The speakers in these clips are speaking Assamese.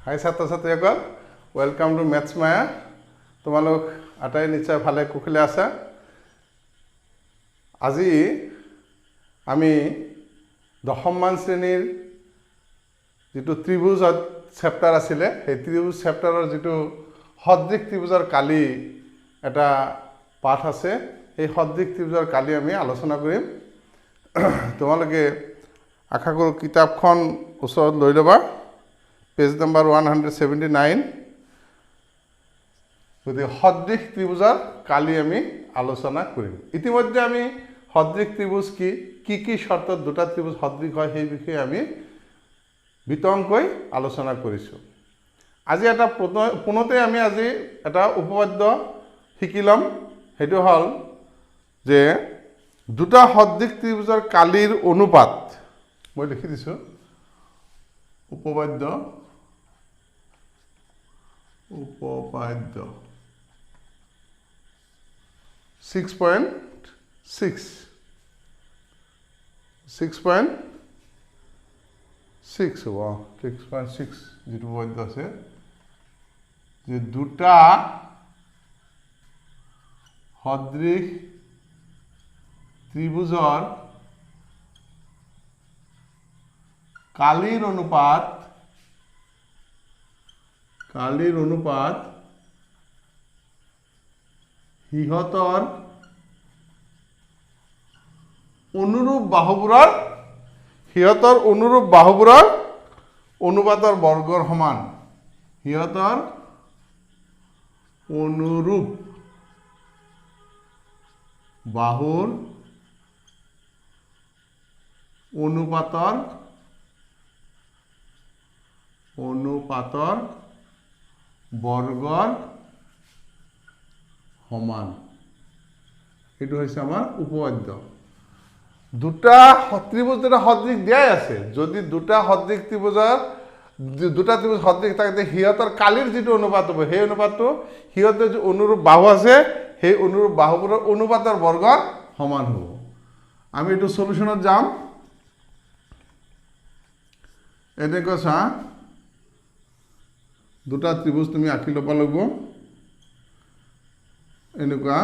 হাই ছাত্ৰ ছাত্ৰীসকল, ওয়েলকাম টু মেথছ মায়া। তোমালোক আটাই নিশ্চয় ভালে কুশলে আছা। আজি আমি দশমমান শ্ৰেণীৰ যিটো ত্ৰিভুজ চেপ্টাৰ আছিলে, সেই ত্ৰিভুজ চেপ্টাৰৰ যিটো সদৃশ ত্ৰিভুজৰ কালি এটা পাঠ আছে, সেই সদৃশ ত্ৰিভুজৰ কালি আমি আলোচনা কৰিম। তোমালোকে আশা কৰোঁ কিতাপখন ওচৰত লৈ ল'বা, পেজ নম্বৰ 179। গতিকে সদৃশ ত্ৰিভুজৰ কালি আমি আলোচনা কৰিম। ইতিমধ্যে আমি সদৃশ ত্ৰিভুজ কি শৰ্তত দুটা ত্ৰিভুজ সদৃশ হয় সেই বিষয়ে আমি বিতংকৈ আলোচনা কৰিছোঁ। আজি এটা পুনতে আমি আজি এটা উপপাদ্য শিকি ল'ম। সেইটো হ'ল যে দুটা সদৃশ ত্ৰিভুজৰ কালিৰ অনুপাত। মই লিখি দিছোঁ উপপাদ্য 6.6 যিটো উপপাদ্য আছে যে দুটা সদৃশ ত্ৰিভুজৰ কালিৰ অনুপাত সিহঁতৰ অনুৰূপ বাহুবোৰৰ অনুপাতৰ বৰ্গৰ সমান। সিহঁতৰ অনুৰূপ বাহুৰ অনুপাতৰ বৰ্গৰ সমান। এইটো হৈছে আমাৰ উপপাদ্য। দুটা ত্ৰিভুজ দুটা সদৃশ দিয়াই আছে। যদি দুটা ত্ৰিভুজ সদৃশ থাকে, সিহঁতৰ কালিৰ যিটো অনুপাত হ'ব, সেই অনুপাতটো সিহঁতৰ যি অনুৰূপ বাহু আছে সেই অনুৰূপ বাহুবোৰৰ অনুপাতৰ বৰ্গৰ সমান হ'ব। আমি এইটো সলিউশ্যনত যাম। এনেকৈ চা, দুটা ত্ৰিভুজ তুমি আঁকি ল'ব লাগিব। এনেকুৱা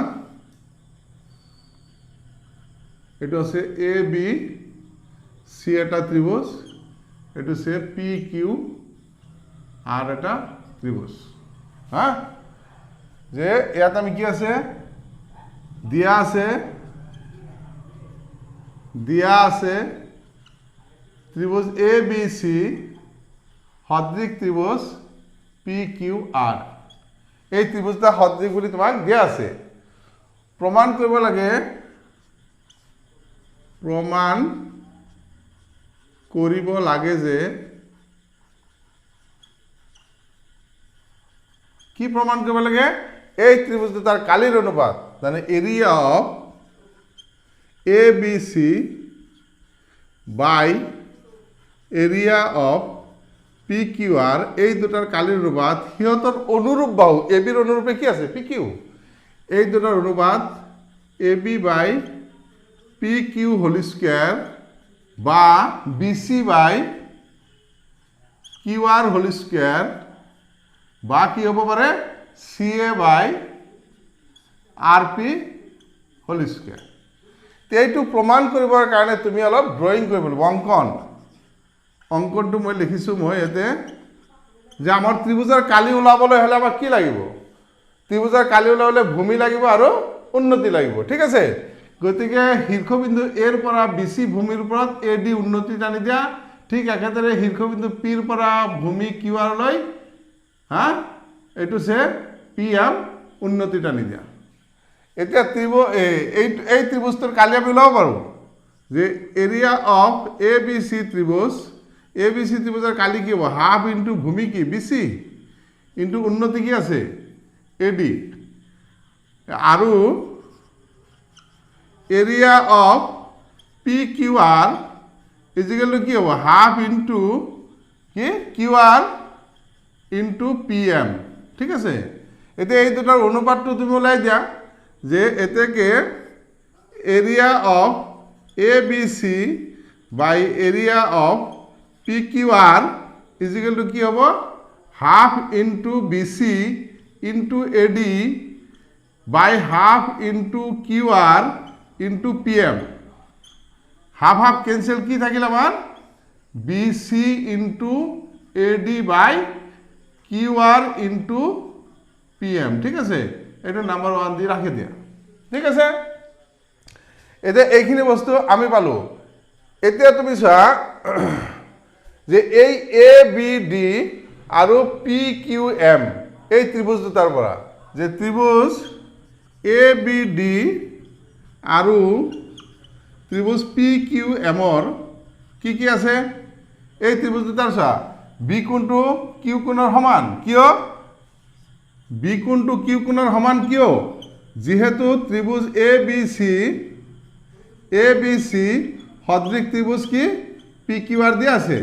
এইটো আছে এ বি চি এটা ত্ৰিভুজ, এইটো হৈছে পি কিউ আর এটা ত্রিভুজ। হ্যাঁ, যে ইয়াত আমি কি আছে দিয়া আছে ত্রিভুজ এ বি সি সদৃশ ত্রিভুজ পি কিউ আর। এই ত্রিভুজটা সদৃশ বুলি তোমাক দিয়া আছে। প্রমাণ কৰিব লাগে, যে কি প্ৰমাণ কৰিব লাগে? এই ত্ৰিভুজ দুটাৰ কালিৰ অনুপাত, মানে area of A B C by area of P Q R, এই দুটাৰ কালিৰ অনুপাত সিহঁতৰ অনুৰূপ বাহু এ বিৰ অনুৰূপে কি আছে? P Q. এই দুটাৰ অনুপাত A B by P Q whole square বা B C by Q R whole square, বা কি হ'ব পাৰে C A by R P whole square. এইটো প্ৰমাণ কৰিবৰ কাৰণে তুমি অলপ ড্ৰয়িং কৰিব লাগিব, অংকনটো মই লিখিছোঁ। মই ইয়াতে যে আমাৰ ত্ৰিভুজৰ কালি ওলাবলৈ হ'লে আমাক কি লাগিব? ত্ৰিভুজৰ কালি ওলাবলৈ ভূমি লাগিব আৰু উন্নতি লাগিব। ঠিক আছে, গতিকে শীৰ্ষবিন্দু এৰ পৰা বি চি ভূমিৰ ওপৰত এ ডি উন্নতি টানি দিয়া। ঠিক একেদৰে শীৰ্ষবিন্দু পিৰ পৰা ভূমি কিউ আৰলৈ এইটো হৈছে পি এম উন্নতি টানি দিয়া। এতিয়া এই ত্ৰিভুজটোৰ কালি আমি ওলাব পাৰোঁ যে area of A B C ত্ৰিভুজৰ কালি কি হ'ব? হাফ ইনটু ভূমি কি বি চি ইনটু উন্নতি কি আছে এ ডি, আৰু area of P Q R is equal to কি হ'ব? হাফ ইনটু কি Q R into P M. ঠিক আছে, এতিয়া এই দুটাৰ অনুপাতটো তুমি ওলাই দিয়া যে এতেকে area of A B C by area of P Q R is equal to কি হ'ব? Half into BC into AD by half into QR into PM half half cancel কি থাকিল আমার BC into AD by QR into PM ঠিক আছে এটা নাম্বার 1 দিয়ে রাখি দিয়া ঠিক আছে এতিয়া এইখিনি বস্তু আমি পালো এতিয়া তুমি চোৱা যে এই এ বি ডি আৰু পি কিউ এম এই ত্ৰিভুজ দুটাৰ পৰা যে ত্ৰিভুজ এ বি ডি আৰু ত্ৰিভুজ পি কিউ এমৰ কি আছে এই ত্ৰিভুজ দুটাৰ চোৱা বি কোণটো কিউ কোণৰ সমান কিয় বি কোণটো কিউ কোণৰ সমান কিয় যেহেতু ত্ৰিভুজ এ বি সি সদৃশ ত্ৰিভুজ কি পি কিউ আৰ দিয়ে আছে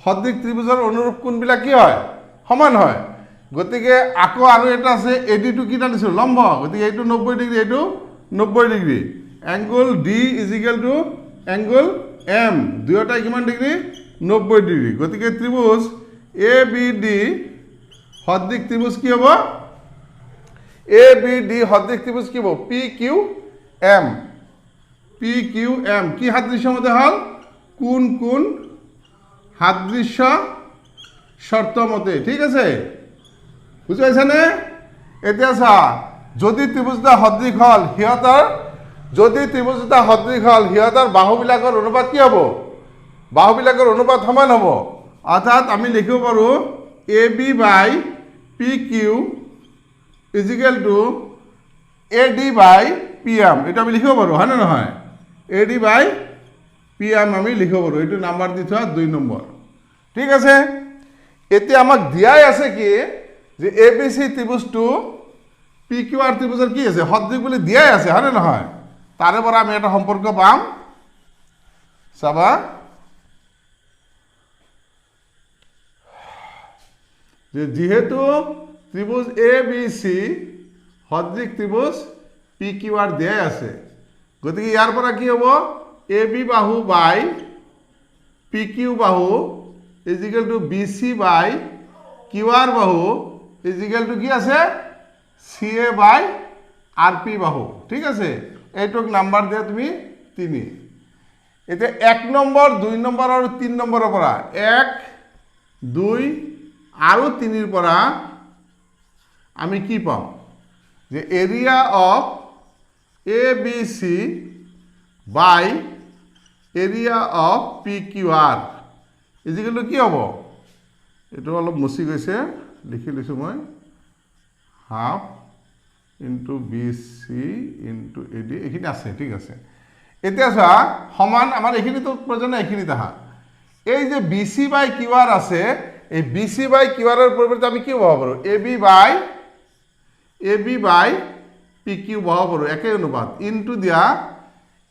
সদৃশ ত্ৰিভুজৰ অনুৰূপ কোণবিলাক কি হয় সমান হয় গতিকে আকৌ আৰু এটা আছে এডি টু কিটা দিছো লম্ব গতিকে এইটো 90 ডিগ্ৰী এইটো 90 degree angle D is equal to angle M দুয়োটা কিমান ডিগ্ৰী 90 ডিগ্ৰী গতিকে ত্রিভুজ এ বি ডি সদৃশ ত্রিভুজ কি হ'ব এ বি ডি সদৃশ ত্রিভুজ কি হ'ব পি কিউ এম কি সাদৃশ্য মতে হল কোন কোন সাদৃশ্য শর্ত মতে ঠিক আছে বুঝি পাইছানে এতিয়া চা যদি ত্রিভুজটা সদৃশ হল সিহঁতৰ বাহুবিলাকৰ অনুপাত কি হ'ব বাহুবিলাকৰ অনুপাত সমান হ'ব অৰ্থাৎ আমি লিখিব পাৰো A B by P Q is equal to A D by P M এটা আমি লিখিব পাৰো হয় না নহয় A D by P M আমি লিখিব পাৰো এইটো নাম্বাৰ দি থোৱা 2 নম্বৰ ঠিক আছে এতিয়া আমাক দিয়াই আছে কি যে A B C ত্রিভুজটো P Q আর ত্ৰিভুজৰ কি আছে সদৃশ বুলি দিয়াই আছে হয় না নহয় তাৰে পৰা আমি এটা সম্পৰ্ক পাম চাবা যে যেহেতু ত্ৰিভুজ এ বি সি সদৃশ ত্ৰিভুজ পি কিউ আৰ দিয়াই আছে গতিকে ইয়াৰ পৰা কি হ'ব এ বি বাহু বাই পি কিউ বাহু is equal to B C by Q R বাহু ইজ ইকুয়াল টু কি আছে সি এ বাই আর পি বাহু ঠিক আছে এইটোক নাম্বাৰ দিয়া তুমি 3 এতিয়া 1 নম্বৰ 2 নম্বৰ আৰু 3 নম্বৰৰ পৰা 1 2 আৰু 3 ৰ পৰা আমি কি পাম যে area of A B C by area of P Q R is equal to কি হ'ব এইটো অলপ মুছি গৈছে লিখি লৈছোঁ মই half into B C into A D এইখিনি আছে ঠিক আছে এতিয়া চোৱা সমান আমাৰ এইখিনিতো প্ৰয়োজন এইখিনিত আহা এই যে B C by Q R আছে এই বি সি বাই কিউ আৰৰ পৰিৱৰ্তে আমি কি পাব পাৰোঁ A B by P Q পাব পাৰোঁ একে অনুপাত ইনটু দিয়া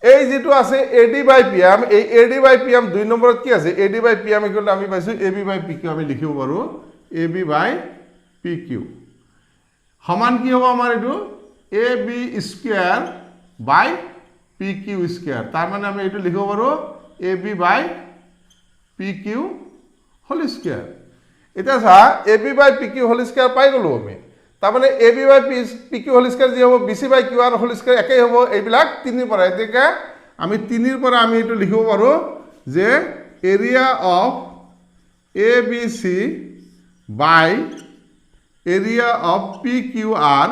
এই যেটো আছে A D by P M এই A D by P M 2 নম্বৰত কি আছে A D by P M equal আমি পাইছো A B by P Q আমি লিখিব পাৰোঁ A B by P Q সমান কি হ'ব আমাৰ এইটো A B square by P Q square তাৰ মানে আমি এইটো লিখিব পাৰোঁ A B by P Q whole square এটা চা এ B by P Q whole square পাই গলো আমি তাৰ মানে এ B by P Q whole square যি হ'ব B C by Q R whole square একেই হ'ব এইবিলাক 3 ৰ পৰা এতেকে আমি 3 ৰ পৰা আমি এইটো লিখিব পাৰোঁ যে area of A B C by area of P Q R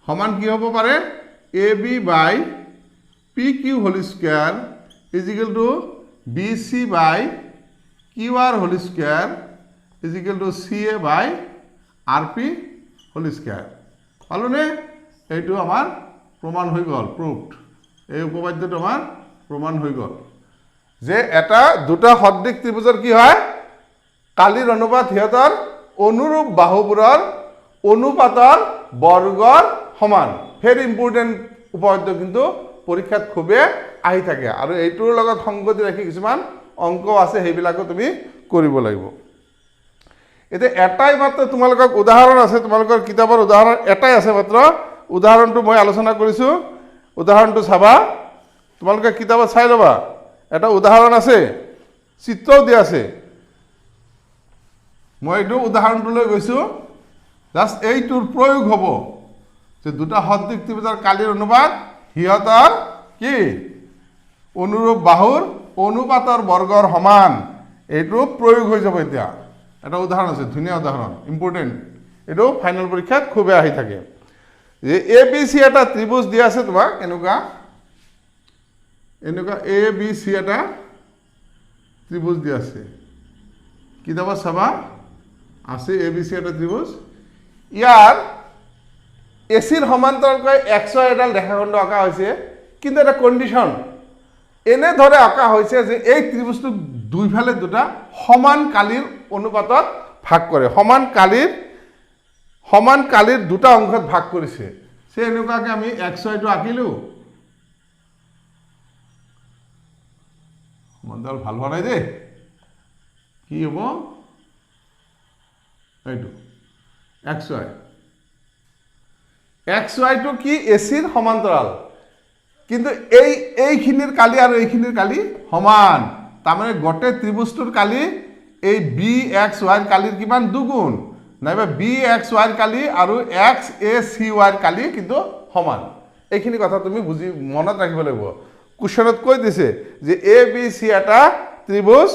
সমান কি হ'ব পাৰে A B by P Q whole square is equal to B C by Q R whole square is equal to C A by R P whole square পালোনে এইটো আমাৰ প্ৰমাণ হৈ গ'ল প্ৰুভড এই উপপাদ্যটো আমাৰ প্ৰমাণ হৈ গ'ল যে এটা দুটা সদৃশ ত্ৰিভুজৰ কি হয় কালিৰ অনুপাত সিহঁতৰ অনুৰূপ বাহুবোৰৰ অনুপাতৰ বৰ্গৰ সমান ভেৰি ইম্পৰ্টেণ্ট উপপাদ্য কিন্তু পৰীক্ষাত খুবে আহি থাকে আৰু এইটোৰ লগত সংগতি ৰাখি কিছুমান অংক আছে সেইবিলাকো তুমি কৰিব লাগিব এতে এটাই মাত্ৰ তোমালোকক উদাহৰণ আছে তোমালোকৰ কিতাপৰ উদাহৰণ এটাই আছে মাত্ৰ উদাহৰণটো মই আলোচনা কৰিছো উদাহৰণটো চাবা তোমালোকে কিতাপত চাই লবা এটা উদাহৰণ আছে চিত্ৰও দিয়া আছে মই এইটো উদাহৰণটো লৈ গৈছো জাস্ট এইটোৰ প্ৰয়োগ হ'ব যে দুটা সদৃশ ত্ৰিভুজৰ কালিৰ অনুপাত হিয়তৰ কি অনুৰূপ বাহুৰ অনুপাতৰ বৰ্গৰ সমান এইটো প্ৰয়োগ হৈ যাব এতিয়া এটা উদাহৰণ আছে ধুনীয়া উদাহৰণ ইম্পৰ্টেণ্ট এইটো ফাইনেল পৰীক্ষাত খুবে আহি থাকে যে এ বি সি এটা ত্ৰিভুজ দিয়া আছে তোমাক এনেকুৱা এ বি সি এটা ত্রিভুজ দিয়া আছে কি দেবা চাবা আছে এ বি সি এটা ত্রিভুজ ইয়ার এসির সমান্তরালকৈ এক্স ওয়াই এডাল রেখাখণ্ড আঁকা হয়েছে কিন্তু এটা কন্ডিশন এনে ধরে আঁকা হয়েছে যে এই ত্রিভুজটোক দুইফালে দুটা সমান কালির অনুপাতত ভাগ করে সমান কালির দুটা অংশত ভাগ করেছে সে এনেকুৱাকে আমি এক্স ওয়াইটো আঁকিলো সমান্তৰাল ভাল হোৱা নাই দেই কি হ'ব এইটো এক্স ওয়াইটো কি এসির সমান্তরাল কিন্তু এইখিনির কালি আর এইখিনির কালি সমান তার মানে গোটে ত্ৰিভুজটোৰ কালি এই বি এক্স ওয়াইৰ কালিৰ কিমান দুগুণ নাইবা বি এক্স ওয়াইৰ কালি আৰু এক্স এ সি ওয়াইৰ কালি কিন্তু সমান এইখিনি কথা তুমি বুজি মনত ৰাখিব লাগিব কুৱেশ্যনত কৈ দিছে যে এ বি সি এটা ত্ৰিভুজ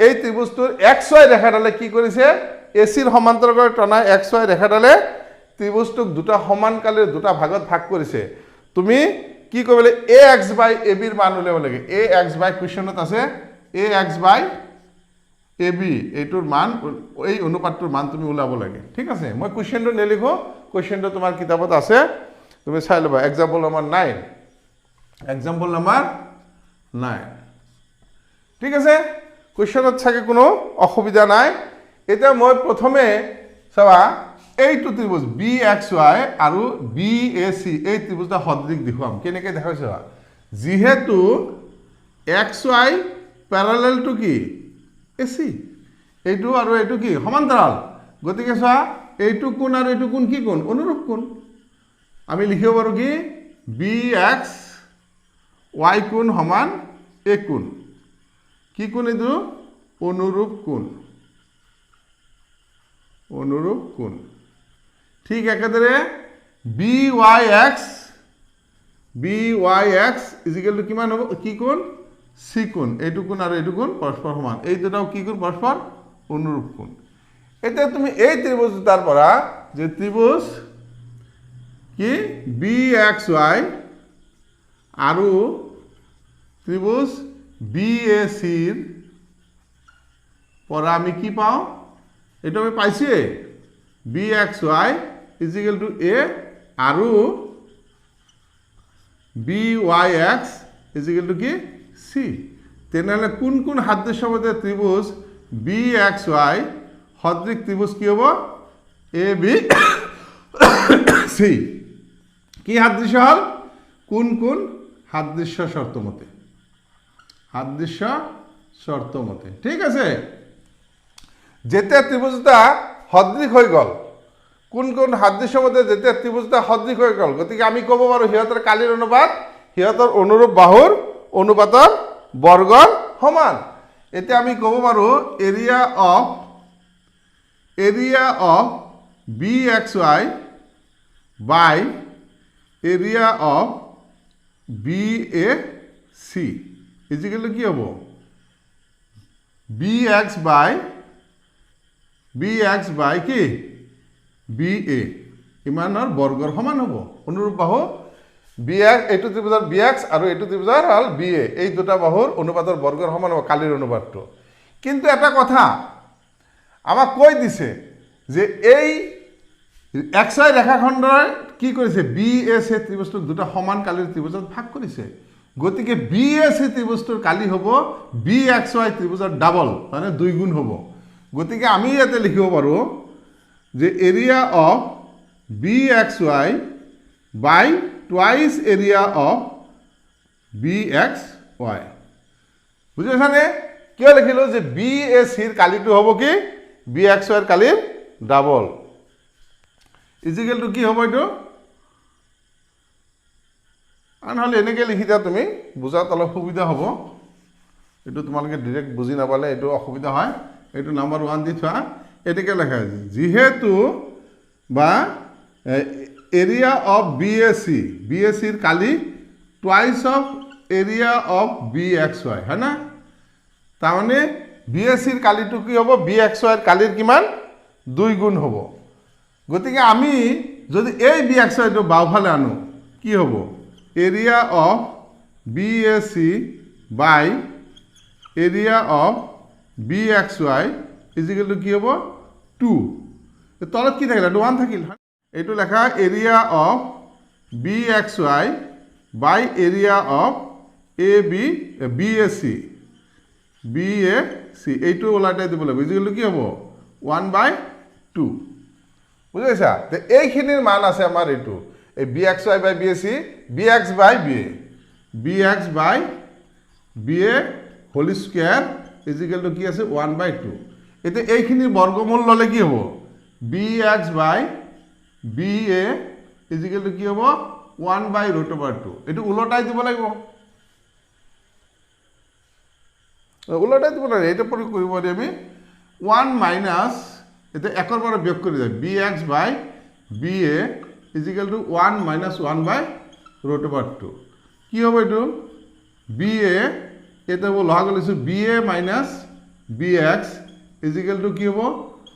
এই ত্ৰিভুজটোৰ এক্স ওয়াই ৰেখাডালে কি কৰিছে এসিৰ সমান্তৰালকৈ টনা এক্স ওয়াই ৰেখাডালে ত্ৰিভুজটোক দুটা সমান কালিৰ দুটা ভাগত ভাগ কৰিছে তুমি কি কইবলে এ এক্স বাই এ বিৰ মান উলিয়াব লাগে এ এক্স বাই কুৱেশ্যনত আছে এ এক্স বাই এ বি এইটোৰ মান এই অনুপাতটোৰ মান তুমি উলাব লাগে ঠিক আছে মই কুৱেশ্যনটো নেলিখো কুৱেশ্যনটো তোমাৰ কিতাপত আছে তুমি চাই লবা এক্সাম্পল নম্বৰ 9 ঠিক আছে কুৱেশ্যনত চাগে কোনো অসুবিধা নাই এতিয়া মই প্ৰথমে চাবা এইটো ত্ৰিভুজ বি এক্স ওয়াই আৰু বি এ সি এই ত্ৰিভুজটা সদৃশ দেখুৱাম কেনেকৈ দেখাইছে যেহেতু এক্স ওয়াই প্যাৰালাল টু কি এসি এইটো আৰু এইটো কি সমান্তৰাল গতিকে চোৱা এইটো কোণ আৰু এইটো কোণ কি কোণ অনুৰূপ কোণ আমি লিখিব পাৰো কি বি এক্স ওয়াই কোণ সমান এ কোণ কি কোণ এইটো অনুৰূপ কোণ ঠিক একেদৰে B Y X is equal to কিমান হ'ব কি কোণ সি কোণ এইটো কোণ আৰু এইটো কোণ পৰস্পৰ সমান এই দুটাও কি কোণ পৰস্পৰ অনুৰূপ কোণ এতিয়া তুমি এই ত্ৰিভুজ দুটাৰ পৰা যে ত্ৰিভুজ কি বি এক্স ওয়াই আৰু ত্ৰিভুজ বি এ সিৰ পৰা আমি কি পাওঁ এইটো আমি পাইছোৱে B X Y equal to A আৰু B Y X is equal to কি সি তেনেহলে কোন কোন সাদৃশ্য মতে ত্রিভুজ বি এক্স ওয়াই সদৃশ ত্রিভুজ কি হ'ব এ বি সি কি সাদৃশ্য হল কোন কোন সাদৃশ্য শর্ত মতে ঠিক আছে যেতিয়া ত্রিভুজটা সদৃশ হৈ গল কোন কোন সাদৃশ্য মতে যেতিয়া ত্রিভুজটা সদৃশ হৈ গল গতিকে আমি ক'ব পাৰো হিয়তৰ কালিৰ অনুপাত হিয়তৰ অনুৰূপ বাহুৰ অনুপাতৰ বৰ্গৰ সমান এতিয়া আমি ক'ব পাৰো area of B X Y by area of B A C is equal to কি হ'ব বি এক্স বাই কি বি এ ইমানৰ বৰ্গৰ সমান হ'ব অনুৰূপ বাহু বি এক্স এইটো ত্ৰিভুজৰ বি এক্স আৰু এইটো ত্ৰিভুজৰ হল বি এ এই দুটা বাহুৰ অনুপাতৰ বৰ্গৰ সমান হ'ব কালিৰ অনুপাতটো কিন্তু এটা কথা আমাক কৈ দিছে যে এই এক্স ওয়াই ৰেখাখণ্ডৰ কি কৰিছে বি এ সি ত্ৰিভুজটোক দুটা সমান কালিৰ ত্ৰিভুজত ভাগ কৰিছে গতিকে বি এ সি ত্ৰিভুজটোৰ কালি হ'ব বি এক্স ওয়াই ত্ৰিভুজৰ ডাবল মানে দুই গুণ হ'ব গতিকে আমি ইয়াতে লিখিব পাৰো যে area of B X Y by twice area of B X Y বুজি পাইছানে কিয় লিখিলো যে বি এ সিৰ কালিটো হ'ব কি বি এক্স ওয়াইৰ কালিৰ ডাবল ইজিকেল টু কি হ'ব এইটো আনহলে এনেকৈ লিখি দিয়া তুমি বুজাত অলপ সুবিধা হ'ব এইটো তোমালোকে ডাইৰেক্ট বুজি নাপালে এইটো অসুবিধা হয় এইটো নাম্বাৰ 1 দি থোৱা এটাকে লেখা আছে যেহেতু বা এরিয়া অফ বিএসি বিএসির কালি twice of area of BXY হয় না তার মানে বিএসির কালিটো কি হব বিএক্সওয়াইৰ কালিৰ কিমান 2 গুণ হব গতিকে আমি যদি এই বিএক্সওয়াইটো বাওফালে আনো কি হব area of BAC by area of BXY equal to কি হব 2 তলত কি থাকিল 1 থাকিল এইটো লেখা area of BXY by area of BAC BAC এইটো ওলাটাই দিব লাগিব ইজিক্যাল টু কি হব 1/2 বুঝাইছা তে এইখিনিৰ মান আছে আমাৰ এইটো এই BXY by BAC BX by BA BX by BA whole square equal to কি আছে 1/2 এতে এইখিনিৰ বৰ্গমূল ললে কি হব BX by BA equal to কি হব 1/√2 এটো উলটাই দিব লাগিব উলটাই দিব লাগে এটা পৰি কৰিব পাৰি আমি 1 মাইনাস এটা একর পরে বিয়োগ করে যায় BX by BA equal to 1 minus 1/√2 কি হবে এটো বিএ এটা লহা গলিছো BA minus BX equal to কি হব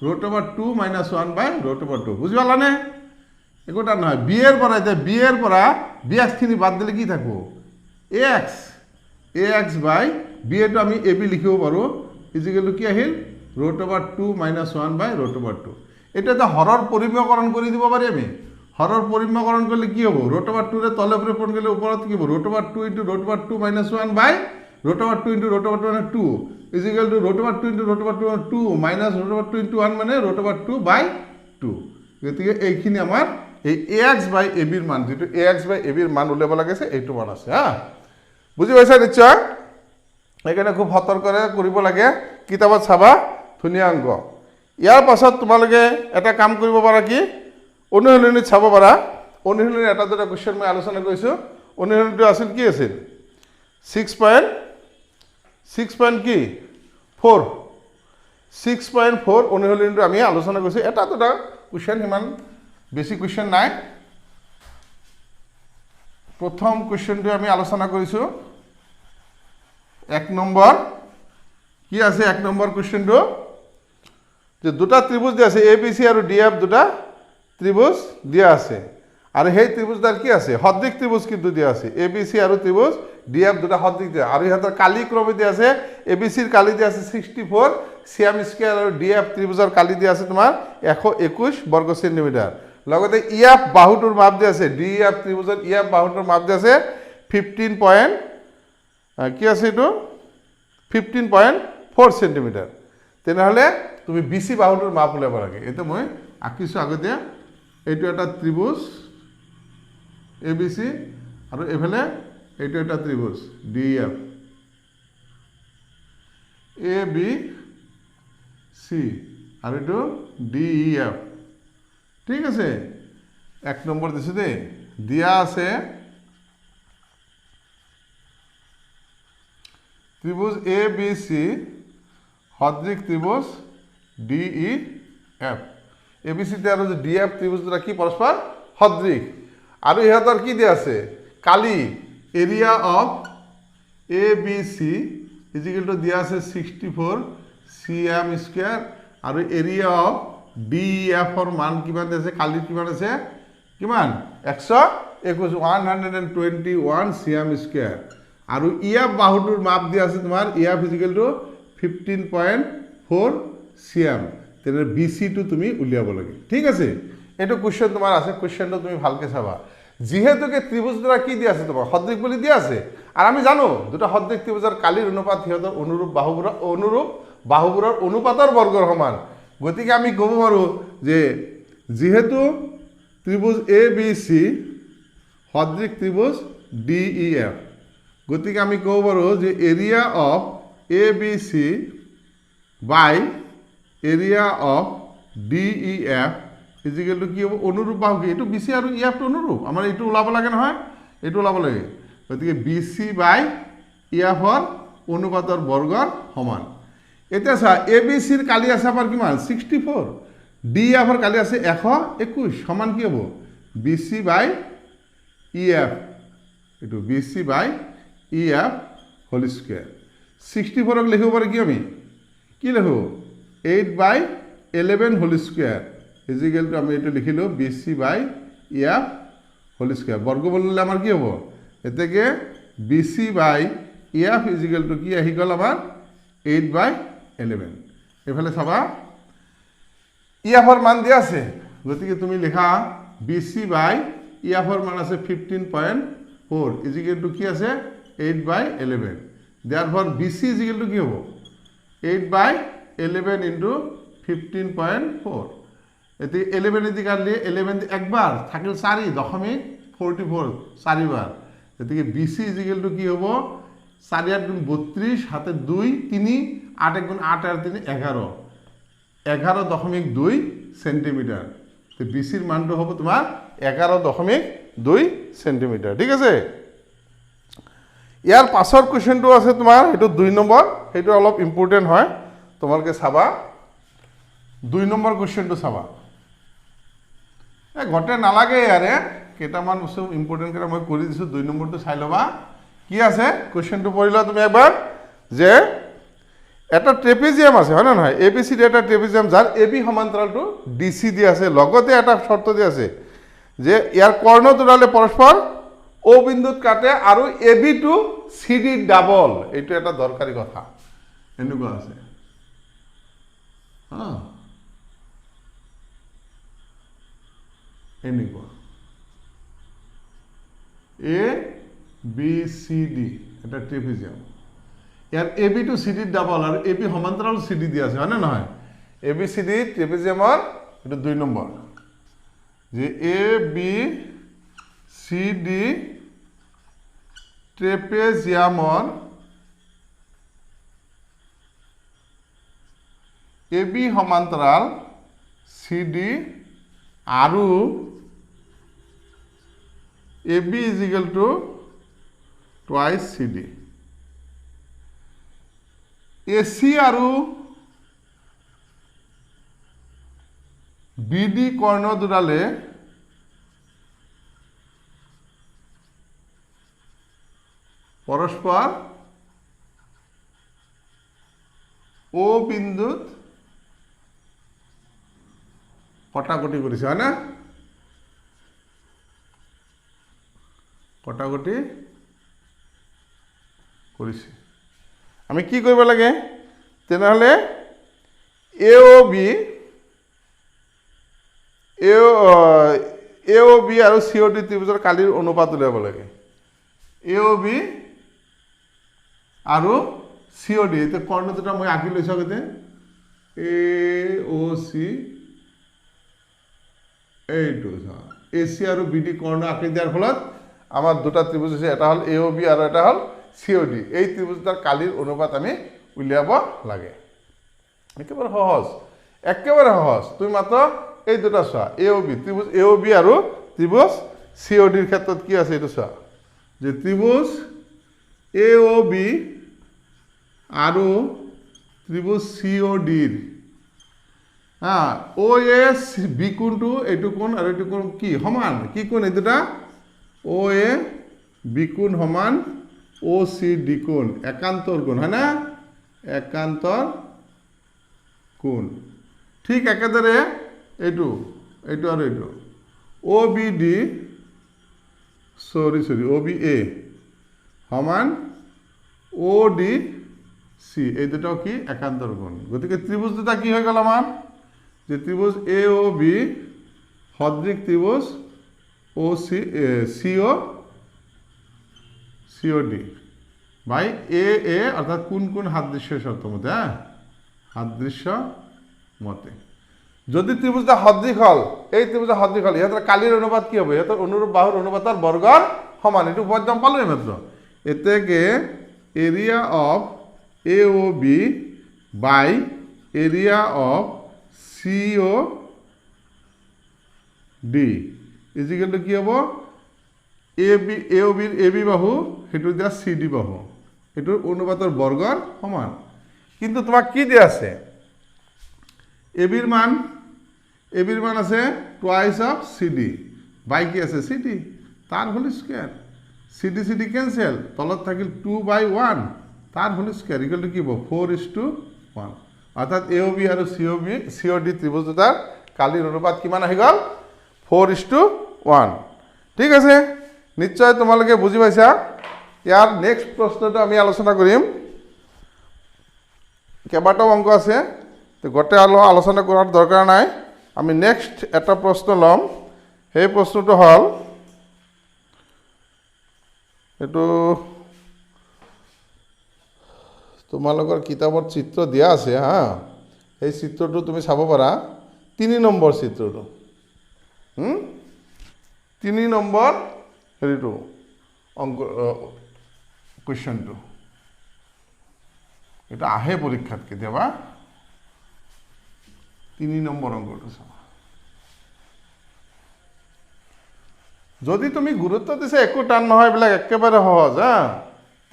√2 মাইনাস 1/√2 বুঝি পালানে একোটা নহয় বিএর পৰা এটা বিএৰ পৰা বিএক্স খিনি বাদ দিলে কি থাকব এক্স এক্স বাই বিএ তো আমি এবি লিখিব পাৰো ইজিক্যাল টু কি আহিল √2 মাইনাস 1/√2 এটা তো হৰৰ পৰিমেয়কৰণ কৰি দিব পাৰি আমি হৰৰ পৰিমেয়কৰণ কৰিলে কি হ'ব √2 ৰে তলে উপৰে পণ গলে ওপৰত কি হ'ব √2 * √2 মাইনাস 1/√2 * √2 মানে 2 ইজিক্যাল টু √2 * √2 2 মাইনাস √2 * 1 মানে √2/2 গতিকে এইখিনি আমাৰ এই ax বাই ab ৰ মান যেটো ax বাই ab ৰ মান উলিয়াব লাগিছে এইটো মান আছে হা বুজি পাইছা নিশ্চয় এখানে খুব সতৰ্কৰে কৰিব লাগে কিতাপত চাবা ধুনীয়া অংক ইয়াৰ পাছত তোমালোকে এটা কাম কৰিব পাৰা কি অনুশীলনীত চাব পাৰা অনুশীলনীৰ এটা দুটা কোৱেশ্চন মই আলোচনা কৰিছো অনুশীলনীটো আছিল কি আছিল 6 কি 4 6.4 অনুশীলনীটো আমি আলোচনা কৰিছো এটা দুটা কোৱেশ্চন ইমান বেছি কোৱেশ্চন নাই প্ৰথম কোৱেশ্চনটো আমি আলোচনা কৰিছো 1 নম্বৰ কি আছে 1 নম্বৰ কোৱেশ্চনটো যে দুটা ত্ৰিভুজ দিয়া আছে এবিসি আৰু ডিএফ দুটা ত্ৰিভুজ দিয়া আছে আৰু সেই ত্ৰিভুজদাৰ কি আছে সদৃশ ত্ৰিভুজ কিন্তু দিয়া আছে এবিসি আৰু ত্ৰিভুজ ডিএফ দুটা সদৃশ দিয়া আৰু ইহঁতৰ কালি ক্ৰমে দিয়া আছে এবিসিৰ কালি দিয়া আছে 64 সিএম স্কয়াৰ আৰু ডিএফ ত্ৰিভুজৰ কালি দিয়া আছে তোমাৰ 121 বৰ্গ সেন্টিমিটাৰ লগতে ইএফ বাহুটোৰ মাপ দিয়া আছে ডিএফ ত্ৰিভুজৰ ইএফ বাহুটোৰ মাপ দিয়া আছে 15 পইণ্ট কি আছে এটো 15.4 সেন্টিমিটার তেনেহলে তুমি বিসি বাহুটোৰ মাপ উলিয়াব লাগে এটা মই আকিছো আগতে এইটো এটা ত্ৰিভুজ এবিসি আৰু এফালে এইটো এটা ত্ৰিভুজ ডিএফ এবিসি আৰু এইটো ডিইএফ ঠিক আছে 1 নম্বৰ দিছে দে দিয়া আছে ত্ৰিভুজ এবিসি সদৃশ ত্ৰিভুজ ডিইএফ এবিসি তে আৰু ডিএফ ত্ৰিভুজ দুটা কি পৰস্পৰ সদৃশ আৰু ইহঁতৰ কি দিয়া আছে কালি area of ABC equal to দিয়া আছে 64 সিএম স্কয়াৰ আৰু এৰিয়া অফ ডিইএফ ৰ মান কিমান আছে কালি কিমান আছে কিমান 121 সিএম স্কয়াৰ আৰু ইএফ বাহুটোৰ মাপ দিয়া আছে তোমাৰ ইএফ ইজিক্যাল টু 15.4 সিএম তেনে বিসি টু তুমি উলিয়াব লাগে ঠিক আছে এটো কোৱেশ্চন তোমাৰ আছে কোৱেশ্চনটো তুমি ভালকে চাবা যেহেতুকে ত্ৰিভুজ দুটা কি দিয়া আছে তোমাৰ সদৃশ বুলি দিয়া আছে আৰু আমি জানো দুটা সদৃশ ত্ৰিভুজৰ কালিৰ অনুপাত হিহঁতৰ অনুৰূপ বাহুবোৰৰ অনুপাতৰ বৰ্গৰ সমান গতিকে আমি ক'ব পাৰো যে যেহেতু ত্ৰিভুজ এবিসি সদৃশ ত্ৰিভুজ ডিইএফ গতিকে আমি ক'ব পাৰো যে area of ABC by area of DEF is equal to কি হ'ব অনুৰূপ বাহু কি এইটো বিসি আৰু ইএফ টো অনুৰূপ আমাৰ এইটো ওলাব লাগে নহয় এইটো ওলাব লাগে গতিকে বিসি বাই ইএফ ৰ অনুপাতৰ বৰ্গৰ সমান এতিয়া চা এ বি চিৰ কালি আছে আমাৰ কিমান 64 ডি এফৰ কালি আছে 121 সমান কি হ'ব B C by E F এইটো B C by E F whole square 64ক লিখিব পাৰি কি আমি কি লিখো 8 by 11 whole square equal to আমি এইটো লিখিলো B C by E F whole square বৰ্গমূল ল'লে আমাৰ কি হ'ব এতেকে B C by E F equal to কি আহি গ'ল আমাৰ 8 বাই 11 এফালে চাবা ই এফৰ মান দিয়া আছে গতিকে তুমি লিখা বি চি বাই ই এফৰ মান আছে 15.4 ইজিকেল টু কি আছে 8 by 11 দেয়াৰফৰ B C is equal to কি হ'ব 8 বাই 11 ইনটু 15.4 এতে 11 এদি কাটলে 11 একবার থাকিল 4.44 চাৰিবাৰ গতিকে বি চি ইজিকেল টু কি হ'ব 4 8 গুণ 32 হাতে 2 3 8 1 গুণ 8 আর 3 11 11.2 সেন্টিমিটার তো বি সির মানটো হ'ব তোমাৰ 11.2 সেন্টিমিটাৰ ঠিক আছে ইয়াৰ পাছৰ কোৱেশ্চনটো আছে তোমাৰ এটো 2 নম্বৰ এটো অলপ ইম্পৰ্টেন্ট হয় তোমালকে চাবা 2 নম্বৰ কোৱেশ্চনটো চাবা ঘটে নালাগে ইয়াৰে কেইটামান বস্তু ইম্পৰ্টেন্ট কৰা মই কৰি দিছো 2 নম্বৰটো চাই লবা কি আছে কোৱেশ্চনটো পঢ়িলা তুমি একবাৰ যে এটা ট্ৰেপিজিয়াম আছে হয় না নহয় এবিসি এটা ট্ৰেপিজিয়াম যাৰ এবি সমান্তৰালটো ডিসি দি আছে লগতে এটা শৰ্ত দি আছে যে ইয়াৰ কৰ্ণ দুডালে পৰস্পৰ ও বিন্দুত কাটে আৰু এবি টু সিডি ডাবল এইটো এটা দৰকাৰী কথা এনেকুৱা আছে এনেকুৱা এ বি সি ডি এটা trapezium year A B two C D double আৰু এ বি সমান্তৰাল সি ডি দিয়া আছে হয় না নহয় এ বি সি ডি ট্ৰেপিজিয়ামৰ এটা 2 নম্বৰ যে এ বি সি ডি ট্ৰেপিজিয়ামৰ এ বি সমান্তৰাল সি ডি আৰু A B is equal to twice C D AC আৰু বিডি কৰ্ণ দুডালে পৰস্পৰ ও বিন্দুত কটাকটি কৰিছে হয় না কটাকটি কৰিছে আমি কি কৰিব লাগে তেনেহলে এ ও বি আৰু সি ও ডি ত্ৰিভুজৰ কালিৰ অনুপাত উলিয়াব লাগে এ ও বি আৰু সি ও ডি এতে কৰ্ণ দুটা মই আঁকি লৈছো আগতে এ ও সি এইটো এ সি আৰু বি ডি কৰ্ণ আঁকি দিয়াৰ ফলত আমাৰ দুটা ত্ৰিভুজ আছে এটা হল এ ও বি আৰু এটা হল সি ও ডি এই ত্ৰিভুজৰ কালিৰ অনুপাত আমি উলিয়াব লাগে একেবাৰে সহজ তুমি মাত্ৰ এই দুটা চোৱা এ ও বি ত্ৰিভুজ এ ও বি আৰু ত্ৰিভুজ সি ও ডিৰ ক্ষেত্ৰত কি আছে এইটো চোৱা যে ত্ৰিভুজ এ ও বি আৰু ত্ৰিভুজ সি ও ডিৰ ও এ বি কোণটো এইটো কোণ আৰু এইটো কোণ কি সমান কি কোণ এই দুটা ও এ বি কোণ সমান ও সি ডি কোণ একান্তৰ কোণ হয় না একান্তৰ কোণ ঠিক একেদৰে এইটো আৰু এইটো ও বি ডি সৰি ও বি এ সমান ও ডি সি এই দুটাও কি একান্তৰ কোণ গতিকে ত্ৰিভুজ দুটা কি হৈ গ'ল আমাৰ যে ত্রিভুজ এ ও বি সদৃশ ত্রিভুজ ও সি ও ডি বাই এ অর্থাৎ কোন কোন সাদৃশ্য শর্ত মতে সাদৃশ্য মতে যদি ত্রিভুজটা সদৃশ হল এই ত্রিভুজটা সদৃশ হল ইহঁতৰ কালিৰ অনুপাত কি হ'ব ইহঁতৰ অনুৰূপ বাহুৰ অনুপাতৰ বৰ্গৰ সমান এইটো একদম পালোৱে মাত্ৰ এতেকে area of A O B by area of C O D is equal to কি হ'ব এ ও বিৰ এ বি বাহু সেইটো দিয়া সি ডি বাহু এইটোৰ অনুপাতৰ বৰ্গৰ সমান কিন্তু তোমাক কি দিয়া আছে এবিৰ মান আছে টুৱাইস অফ সিডি বাই কি আছে সিডি তাৰ হোল স্কয়াৰ সিডি কেনসেল তলত থাকিল 2/1 তাৰ হোল স্কয়াৰ ইকুয়াল টু কি হ'ব 4:1 অৰ্থাৎ এওবি আৰু সিওডি ত্ৰিভুজ দুটাৰ কালিৰ অনুপাত কিমান আহি গল 4:1 ঠিক আছে নিশ্চয় তোমালোকে বুজি পাইছা ইয়াৰ নেক্সট প্ৰশ্নটো আমি আলোচনা কৰিম কেইবাটাও অংক আছে তো গোটেই আলোচনা কৰাৰ দৰকাৰ নাই আমি নেক্সট এটা প্ৰশ্ন লম সেই প্ৰশ্নটো হল এটো তোমালোকৰ কিতাপত চিত্ৰ দিয়া আছে হা এই চিত্ৰটো তুমি চাব পাৰা 3 নম্বৰ চিত্ৰটো 3 নম্বৰ হেৰিটো অংক কোৱেশ্চনটো এটা আহে পৰীক্ষাত কেতিয়াবা 3 নম্বৰ অংকটো চাবা যদি তুমি গুৰুত্ব দিছে একো টান নহয় বলে একেবাৰে সহজ হা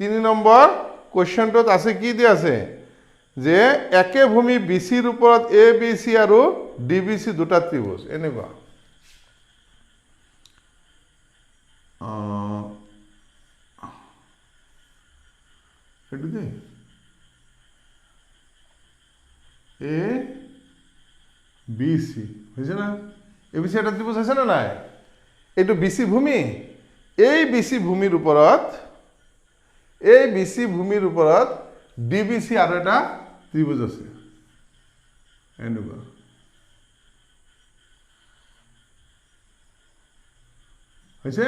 3 নম্বৰ কোৱেশ্চনটোত আছে কি দি আছে যে একে ভূমি বিসিৰ ওপৰত এবিসি আৰু ডিবিসি দুটা ত্ৰিভুজ এনেকুৱা এটো দে এ বিসি হৈছে না এবিসি এটা ত্ৰিভুজ আছে না নাই এটো বিসি ভূমি এই বিসি ভূমিৰ ওপৰত ডিবিসি আৰু এটা ত্ৰিভুজ আছে এনেকুৱা হৈছে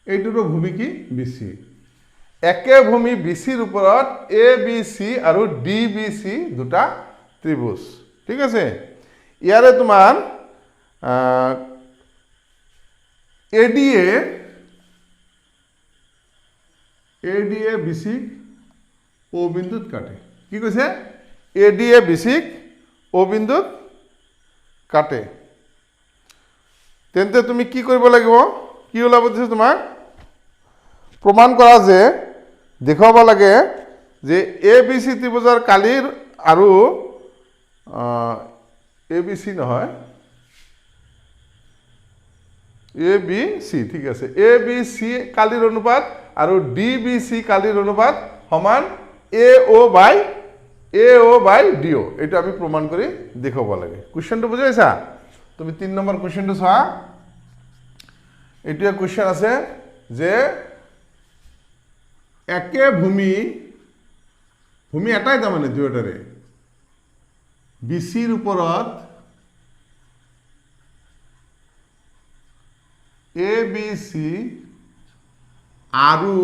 এইটোৰ ভূমি কি বিসি একে ভূমি বিসিৰ ওপৰত এবিসি আৰু ডিবিসি দুটা ত্ৰিভুজ ঠিক আছে ইয়াৰে তোমাৰ এডিএ বিসিক ও বিন্দুত কাটে কি কৈছে এডিএ বিসিক ও বিন্দুত কাটে তেন্তে তুমি কি কৰিব লাগিব কি ওলাব দিছে তোমাক প্ৰমাণ কৰা যে দেখাব লাগে যে এবিসি ত্ৰিভুজৰ কালিৰ আৰু এবিসি নহয় এবিসি ঠিক আছে এবিসি কালিৰ অনুপাত আৰু ডিবিসি কালিৰ অনুপাত সমান এও বাই ডিও এটা আমি প্ৰমাণ কৰি দেখাব লাগে কোৱেশ্চনটো বুজি পাইছা তুমি 3 নম্বৰ কোৱেশ্চনটো চোৱা এটা কোৱেশ্চন আছে যে একে ভূমি এটাই তাৰমানে দুয়োটাৰে বিসিৰ ওপৰত এবিসি আৰু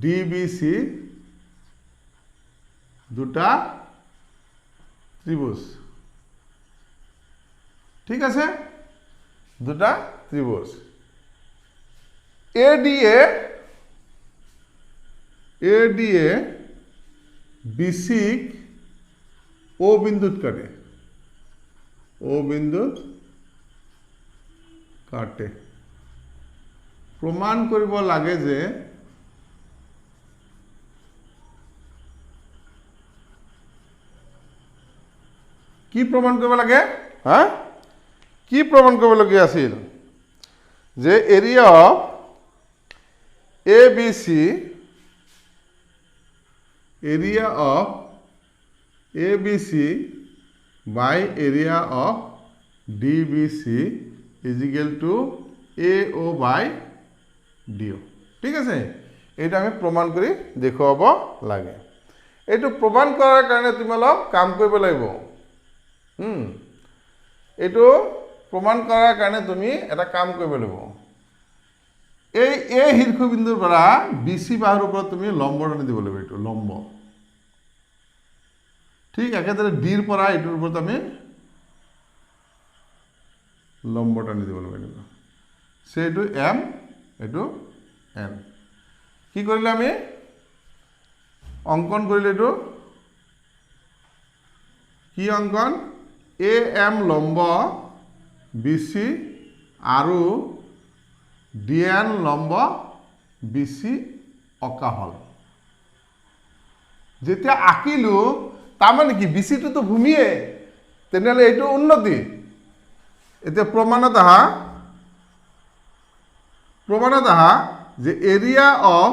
ডিবিসি দুটা ত্ৰিভুজ ঠিক আছে দুটা ত্ৰিভুজ এডিএ বিসিক ও বিন্দুত কাটে প্ৰমাণ কৰিব লাগে যে কি প্ৰমাণ কৰিব লাগে হা কি প্ৰমাণ কৰিবলগীয়া আছিল যে area of ABC by area of DBC is equal to AO by DO ঠিক আছে এটা আমি প্ৰমাণ কৰি দেখুৱাব লাগে এইটো প্ৰমাণ কৰাৰ কাৰণে তুমি অলপ কাম কৰিব লাগিব এইটো প্ৰমাণ কৰাৰ কাৰণে তুমি এটা কাম কৰিব লাগিব এই শীৰ্ষবিন্দুৰ পৰা বিসি বাহুৰ ওপৰত তুমি লম্ব টানি দিব লাগিব এইটো লম্ব ঠিক একেদৰে ডিৰ পৰা এইটোৰ ওপৰত আমি লম্ব টানি দিব লাগিব সেইটো এম এইটো এন কি কৰিলে আমি অঙ্কন কৰিলে এইটো কি অঙ্কন এ এম লম্ব বিসি আৰু ডিএন লম্ব বিসি অকা হল যেতিয়া আঁকিলোঁ তাৰমানে কি বিচিটোতো ভূমিয়ে তেনেহ'লে এইটো উন্নতি এতিয়া প্ৰমাণত আহা যে area of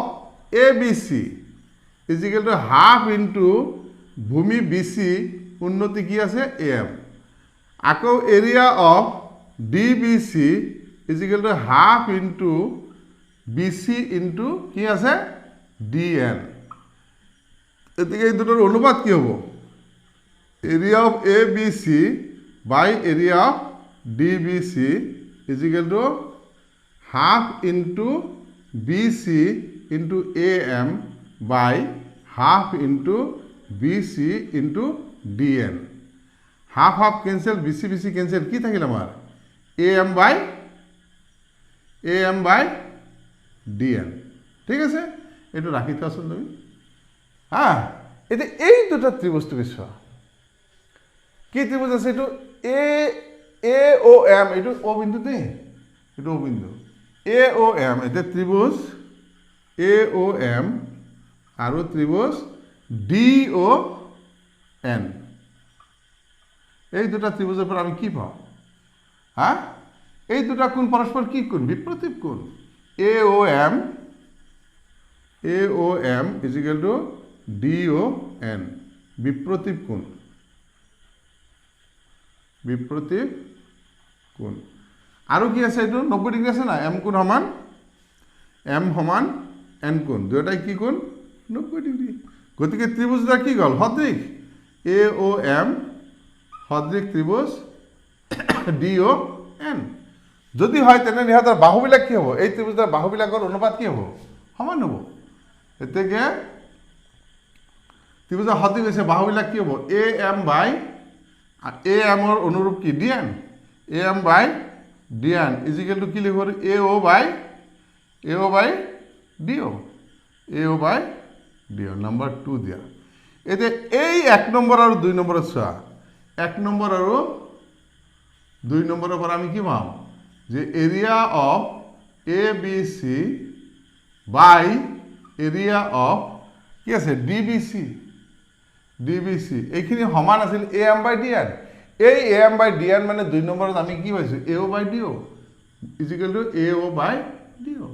A B C is equal to half into ভূমি বি চি উন্নতি কি আছে এ এম আকৌ area of D B C is equal to half into B C into কি আছে ডি এন এদিকে এই দুটোর অনুপাত কি হবো area of A B C by area of D B C is equal to half into B C into A M by half into B C into D N half half cancel B C cancel কি থাকিল আমার A M by D N ঠিক আছে এইটো রাখি থোৱাচোন তুমি হ্যাঁ এতিয়া এই দুটা ত্ৰিভুজটো চোৱা কি ত্রিভুজ আছে এইটো এ ও এম এইটো ও বিন্দু দেই এইটো ও বিন্দু এ ও এম এতিয়া ত্রিভুজ এ ও এম আৰু ত্ৰিভুজ ডি ও এন এই দুটা ত্ৰিভুজৰ পৰা আমি কি পাওঁ হ্যাঁ এই দুটা কোণ পৰস্পৰ কি কোণ বিপৰীত কোণ A O M is equal to D O N বিপ্ৰতীপ কোণ আৰু কি আছে এইটো 90 ডিগ্ৰী আছে না এম কোণ সমান এন কোণ দুয়োটাই কি কোণ 90 ডিগ্ৰী গতিকে ত্ৰিভুজটা কি গ'ল সদৃশ এ ও এম সদৃশ ত্ৰিভুজ ডি ও এন যদি হয় তেনে ইহঁতৰ বাহুবিলাক কি হ'ব এই ত্ৰিভুজৰ বাহুবিলাকৰ অনুপাত কি হ'ব সমান হ'ব এতেকে ত্ৰিভুজৰ সদৃশ হৈছে বাহুবিলাক কি হ'ব এ এম বাই এ এমৰ অনুৰূপ কি D N A M by D N is equal to কি লিখিব এ O by D O number 2 দিয়া এতিয়া এই 1 নম্বৰ আৰু 2 নম্বৰত চোৱা 1 নম্বৰ আৰু 2 নম্বৰৰ পৰা আমি কি পাম যে area of A B C by area of কি আছে ডি বি চি এইখিনি সমান আছিল A M by D N এই A M by D N মানে 2 নম্বৰত আমি কি পাইছোঁ A O by D O is equal to A O by D O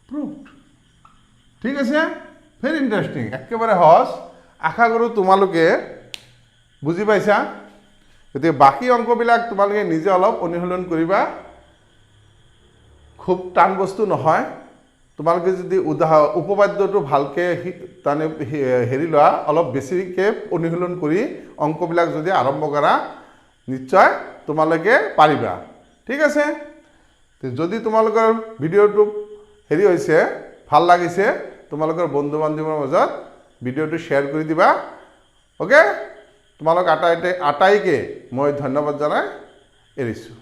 proved ঠিক আছে ভেৰি ইণ্টাৰেষ্টিং একেবাৰে সহজ আশা কৰোঁ তোমালোকে বুজি পাইছা গতিকে বাকী অংকবিলাক তোমালোকে নিজে অলপ অনুশীলন কৰিবা খুব টান বস্তু নহয় তোমালোকে যদি উপপাদ্যটো ভালকে তানে হেৰি লোৱা অলপ বেছিকে অনুশীলন কৰি অংকবিলাক যদি আৰম্ভ কৰা নিশ্চয় তোমালোকে পাৰিবা ঠিক আছে যদি তোমালোকৰ ভিডিঅ'টো হেৰি হৈছে ভাল লাগিছে তোমালোকৰ বন্ধু বান্ধৱৰ মাজত ভিডিঅ'টো শ্বেয়াৰ কৰি দিবা ওকে তোমালোক আটাইকে মই ধন্যবাদ জনাই এৰিছোঁ